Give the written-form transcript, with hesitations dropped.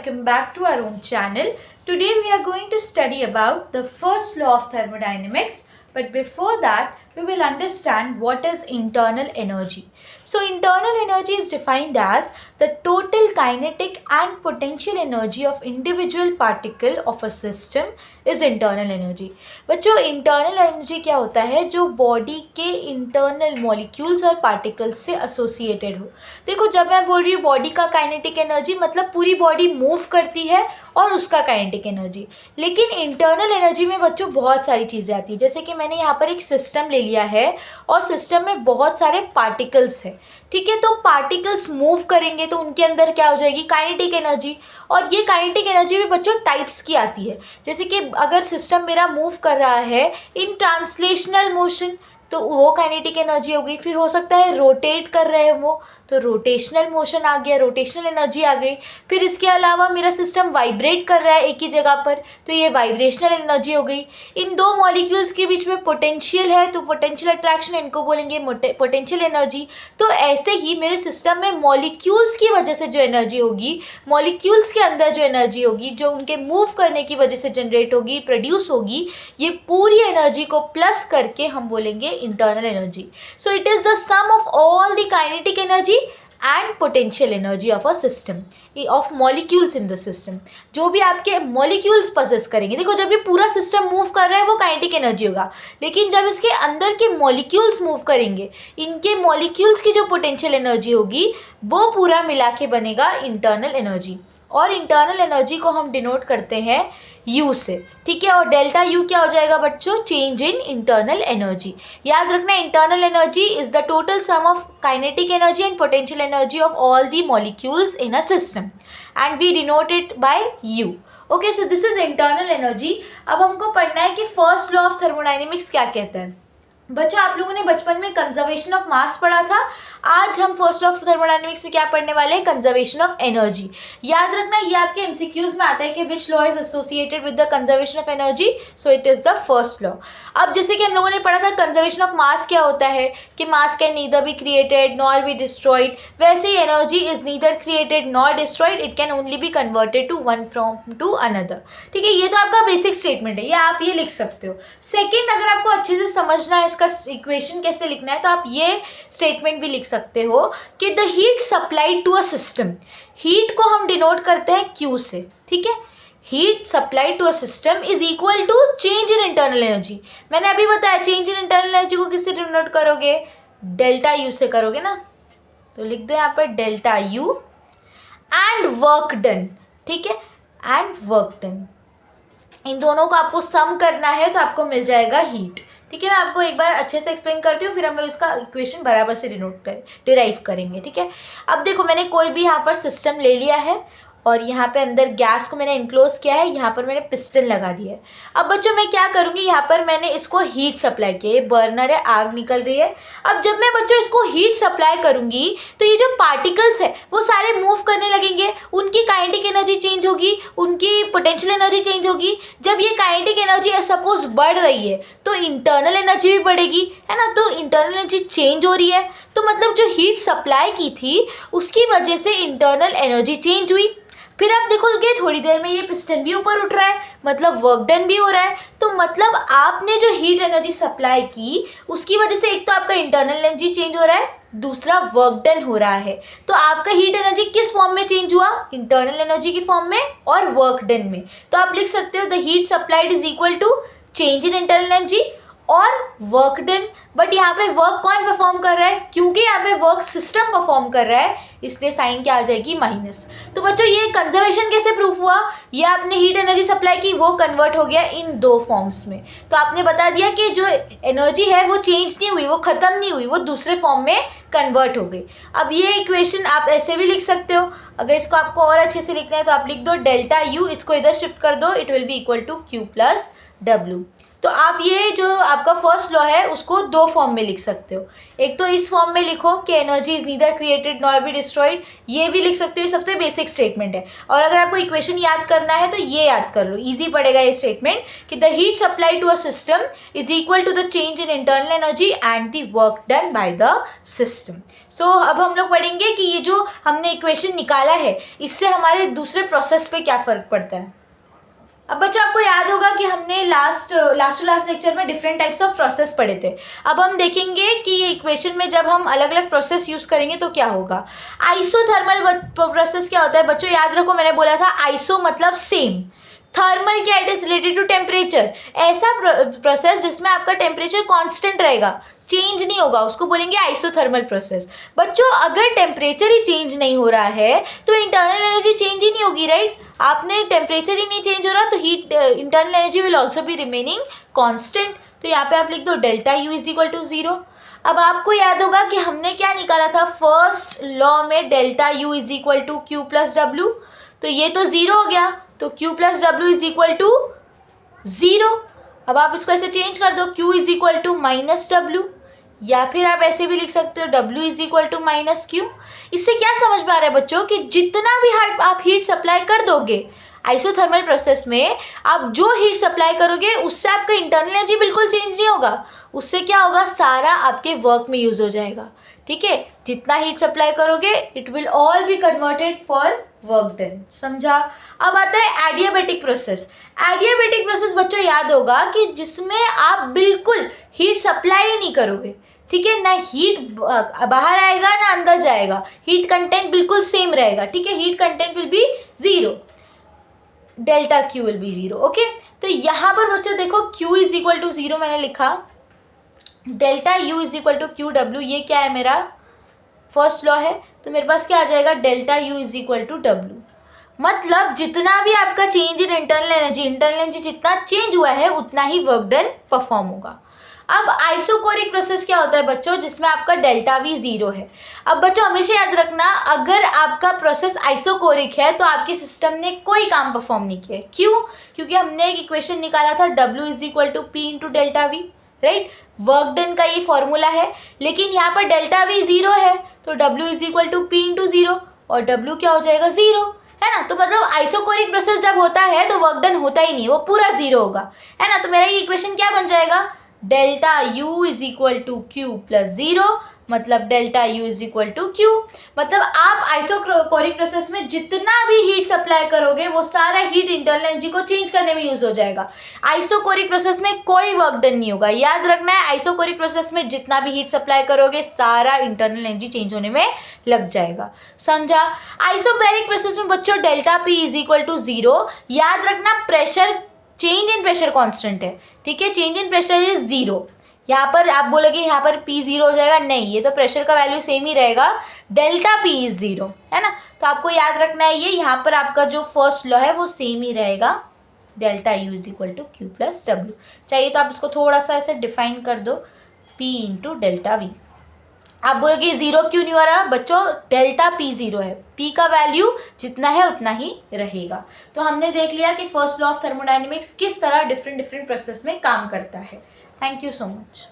welcome back to our own channel. Today we are going to study about the first law of thermodynamics, but before that we will understand what is internal energy. So internal energy is defined as the total kinetic and potential energy of individual particle of a system is internal energy. बच्चों internal energy क्या होता है? जो body के internal molecules और particles से associated हो. देखो जब मैं बोल रही हूँ बॉडी का काइनेटिक एनर्जी मतलब पूरी बॉडी मूव करती है और उसका काइनेटिक एनर्जी. लेकिन इंटरनल एनर्जी में बच्चों बहुत सारी चीज़ें आती है. जैसे कि मैंने यहाँ पर एक सिस्टम ले लिया है और सिस्टम में बहुत सारे पार्टिकल्स हैं. ठीक है, तो पार्टिकल्स मूव करेंगे तो उनके अंदर क्या हो जाएगी? Kinetic energy. और ये काइनेटिक एनर्जी भी बच्चों टाइप्स की आती है. जैसे कि अगर सिस्टम मेरा मूव कर रहा है इन ट्रांसलेशनल मोशन तो वो काइनेटिक एनर्जी हो गई. फिर हो सकता है रोटेट कर रहे हैं वो तो रोटेशनल मोशन आ गया, रोटेशनल एनर्जी आ गई. फिर इसके अलावा मेरा सिस्टम वाइब्रेट कर रहा है एक ही जगह पर तो ये वाइब्रेशनल एनर्जी हो गई. इन दो मॉलिक्यूल्स के बीच में पोटेंशियल है तो पोटेंशियल अट्रैक्शन, इनको बोलेंगे पोटेंशियल एनर्जी. तो ऐसे ही मेरे सिस्टम में मॉलिक्यूल्स की वजह से जो एनर्जी होगी, मॉलिक्यूल्स के अंदर जो एनर्जी होगी, जो उनके मूव करने की वजह से जनरेट होगी, प्रोड्यूस होगी, ये पूरी एनर्जी को प्लस करके हम बोलेंगे internal energy. So it is the sum of all the kinetic energy and potential energy of a system, of molecules in the system. जो भी आपके molecules possess करेंगे, देखो जब ये पूरा सिस्टम मूव कर रहा है वो काइनेटिक एनर्जी होगा, लेकिन जब इसके अंदर के मॉलिक्यूल्स मूव करेंगे, इनके मॉलिक्यूल्स की जो पोटेंशियल एनर्जी होगी वो पूरा मिला के बनेगा इंटरनल एनर्जी. और इंटरनल एनर्जी को हम डिनोट करते हैं यू से. ठीक है, और डेल्टा यू क्या हो जाएगा बच्चों? Change in internal energy. याद रखना internal energy is the total sum of kinetic energy and potential energy of all the molecules in a system and we denote it by U. Okay, so this is internal energy. अब हमको पढ़ना है कि first law of thermodynamics क्या कहता है. बच्चों आप लोगों ने बचपन में कंजर्वेशन ऑफ मास पढ़ा था. आज हम फर्स्ट लॉ ऑफ थर्मोडायनेमिक्स में क्या पढ़ने वाले हैं? Conservation of energy. याद रखना ये आपके एमसीक्यूज में आता है कि which law is associated with the conservation of energy. So it is the first law. अब जैसे कि हम लोगों ने पढ़ा था कंजर्वेशन ऑफ मास क्या होता है कि mass can neither be created nor be destroyed. वैसे ही energy is neither created nor destroyed, it can only be converted to one from to another. ठीक है, ये तो आपका बेसिक स्टेटमेंट है, ये आप ये लिख सकते हो. सेकेंड, अगर आपको अच्छे से समझना है इसका इक्वेशन कैसे लिखना है तो आप ये स्टेटमेंट भी लिख सकते हो कि the heat supplied to a system. Heat को हम डिनोट करते हैं क्यू से. ठीक है, heat supplied to a system is equal to change in internal energy. मैंने अभी बताया चेंज इन इंटरनल एनर्जी को किससे डिनोट करोगे? डेल्टा यू से करोगे ना. तो लिख दो यहाँ पर delta U and work done. ठीक है, एंड वर्क डन, इन दोनों को आपको सम करना है तो आपको मिल जाएगा हीट. ठीक है, मैं आपको एक बार अच्छे से एक्सप्लेन करती हूँ, फिर हम लोग इसका इक्वेशन बराबर से डिराइव करेंगे. ठीक है, अब देखो मैंने कोई भी यहाँ पर सिस्टम ले लिया है और यहाँ पे अंदर गैस को मैंने इनक्लोज किया है, यहाँ पर मैंने पिस्टन लगा दिया है. अब बच्चों मैं क्या करूँगी, यहाँ पर मैंने इसको हीट सप्लाई किया. ये बर्नर है, आग निकल रही है. अब जब मैं बच्चों इसको हीट सप्लाई करूँगी तो ये जो पार्टिकल्स है वो सारे मूव करने लगेंगे, उनकी काइनेटिक एनर्जी चेंज होगी, उनकी पोटेंशियल एनर्जी चेंज होगी. जब ये काइनेटिक एनर्जी सपोज बढ़ रही है तो इंटरनल एनर्जी भी बढ़ेगी, है ना. तो इंटरनल एनर्जी चेंज हो रही है तो मतलब जो हीट सप्लाई की थी उसकी वजह से इंटरनल एनर्जी चेंज हुई. फिर आप देखोगे थोड़ी देर में ये पिस्टन भी ऊपर उठ रहा है, मतलब वर्क डन भी हो रहा है. तो मतलब आपने जो हीट एनर्जी सप्लाई की उसकी वजह से एक तो आपका इंटरनल एनर्जी चेंज हो रहा है, दूसरा वर्क डन हो रहा है. तो आपका हीट एनर्जी किस फॉर्म में चेंज हुआ? इंटरनल एनर्जी की फॉर्म में और वर्क डन में. तो आप लिख सकते हो the heat supplied is equal to change in internal energy और वर्क डन. बट यहाँ पे वर्क कौन परफॉर्म कर रहा है? क्योंकि यहाँ पे वर्क सिस्टम परफॉर्म कर रहा है, इसलिए साइन क्या आ जाएगी? माइनस. तो बच्चों ये कंजर्वेशन कैसे प्रूफ हुआ? ये आपने हीट एनर्जी सप्लाई की, वो कन्वर्ट हो गया इन दो फॉर्म्स में. तो आपने बता दिया कि जो एनर्जी है वो चेंज नहीं हुई, वो ख़त्म नहीं हुई, वो दूसरे फॉर्म में कन्वर्ट हो गई. अब ये इक्वेशन आप ऐसे भी लिख सकते हो. अगर इसको आपको और अच्छे से लिखना है तो आप लिख दो डेल्टा यू, इसको इधर शिफ्ट कर दो, it will be equal to Q plus W. तो आप ये जो आपका फर्स्ट लॉ है उसको दो फॉर्म में लिख सकते हो। एक तो इस फॉर्म में लिखो कि energy is neither created nor be destroyed, ये भी लिख सकते हो, ये सबसे बेसिक स्टेटमेंट है। और अगर आपको इक्वेशन याद करना है तो ये याद कर लो, इजी पड़ेगा ये स्टेटमेंट कि the heat supply to a system is equal to the change in internal energy and the work done by the system. So अब हम लोग पढ़ेंगे कि ये जो हमने इक्वेशन निकाला है इससे हमारे दूसरे प्रोसेस पे क्या फ़र्क पड़ता है। अब बच्चों आपको याद होगा कि हमने लास्ट लेक्चर में डिफरेंट टाइप्स ऑफ प्रोसेस पढ़े थे। अब हम देखेंगे कि ये इक्वेशन में जब हम अलग अलग प्रोसेस यूज़ करेंगे तो क्या होगा। आइसोथर्मल प्रोसेस क्या होता है बच्चों, याद रखो मैंने बोला था आइसो मतलब सेम, थर्मल क्या, it is related to temperature. ऐसा प्रोसेस जिसमें आपका टेम्परेचर कांस्टेंट रहेगा, चेंज नहीं होगा, उसको बोलेंगे आइसोथर्मल प्रोसेस। बच्चों अगर टेम्परेचर ही चेंज नहीं हो रहा है तो इंटरनल एनर्जी चेंज ही नहीं होगी, राइट। आपने टेम्परेचर ही नहीं चेंज हो रहा तो heat internal energy will also be remaining constant. तो यहाँ पे आप लिख दो delta U is equal to 0। अब आपको याद होगा कि हमने क्या निकाला था फर्स्ट लॉ में, delta U is equal to Q plus W. तो ये तो 0 हो गया, तो Q plus W is equal to 0। अब आप इसको ऐसे चेंज कर दो, Q is equal to minus W, या फिर आप ऐसे भी लिख सकते हो W is equal to minus Q. इससे क्या समझ में आ रहा है बच्चों कि जितना भी आप हीट सप्लाई कर दोगे आइसोथर्मल प्रोसेस में, आप जो हीट सप्लाई करोगे उससे आपका इंटरनल एनर्जी बिल्कुल चेंज नहीं होगा। उससे क्या होगा, सारा आपके वर्क में यूज हो जाएगा, ठीक है। जितना हीट सप्लाई करोगे it will all be converted for work done, समझा। अब आता है एडियाबेटिक प्रोसेस। एडियाबेटिक प्रोसेस बच्चों याद होगा कि जिसमें आप बिल्कुल हीट सप्लाई ही नहीं करोगे, ठीक है, ना हीट बाहर आएगा ना अंदर जाएगा, हीट कंटेंट बिल्कुल सेम रहेगा, ठीक है। Heat content will be 0, delta Q will be 0, okay. तो यहाँ पर बच्चों देखो Q इज इक्वल टू 0 मैंने लिखा, delta U is equal to Q W, ये क्या है मेरा फर्स्ट लॉ है। तो मेरे पास क्या आ जाएगा, delta U is equal to W. मतलब जितना भी आपका चेंज इन इंटरनल एनर्जी जितना चेंज हुआ है उतना ही वर्क डन परफॉर्म होगा। अब आइसोकोरिक प्रोसेस क्या होता है बच्चों, जिसमें आपका डेल्टा V 0 है। अब बच्चों हमेशा याद रखना, अगर आपका प्रोसेस आइसोकोरिक है तो आपके सिस्टम ने कोई काम परफॉर्म नहीं किया है। क्यों? क्योंकि हमने एक इक्वेशन निकाला था W is equal to P into delta V, right. Work done का ये फॉर्मूला है, लेकिन यहाँ पर डेल्टा V 0 है तो W is equal to P into 0 और W क्या हो जाएगा 0, है ना। तो मतलब आइसोकोरिक प्रोसेस जब होता है तो वर्क डन होता ही नहीं, वो पूरा 0 होगा, है ना। तो मेरा ये इक्वेशन क्या बन जाएगा, delta U is equal to Q plus 0, मतलब delta U is equal to Q. मतलब आप आइसोकोरिक प्रोसेस में जितना भी हीट सप्लाई करोगे वो सारा हीट इंटरनल एनर्जी को चेंज करने में यूज हो जाएगा। आइसोकोरिक प्रोसेस में कोई वर्क डन नहीं होगा, याद रखना है। आइसोकोरिक प्रोसेस में जितना भी हीट सप्लाई करोगे सारा इंटरनल एनर्जी चेंज होने में लग जाएगा, समझा। आइसोबैरिक प्रोसेस में बच्चों delta P is equal to 0, याद रखना pressure, change in pressure constant है, ठीक है। Change in pressure is 0। यहाँ पर आप बोलोगे यहाँ पर P 0 हो जाएगा, नहीं, ये तो प्रेशर का वैल्यू सेम ही रहेगा, डेल्टा P इज 0, है ना। तो आपको याद रखना है ये, यहाँ पर आपका जो फर्स्ट लॉ है वो सेम ही रहेगा, delta U is equal to Q plus W. चाहिए तो आप इसको थोड़ा सा ऐसे डिफाइन कर दो, P इंटू डेल्टा वी। आप बोलोगे 0 क्यों नहीं हो रहा बच्चों, डेल्टा P 0 है, P का वैल्यू जितना है उतना ही रहेगा। तो हमने देख लिया कि फर्स्ट लॉ ऑफ थर्मोडायनेमिक्स किस तरह डिफरेंट प्रोसेस में काम करता है। Thank you so much.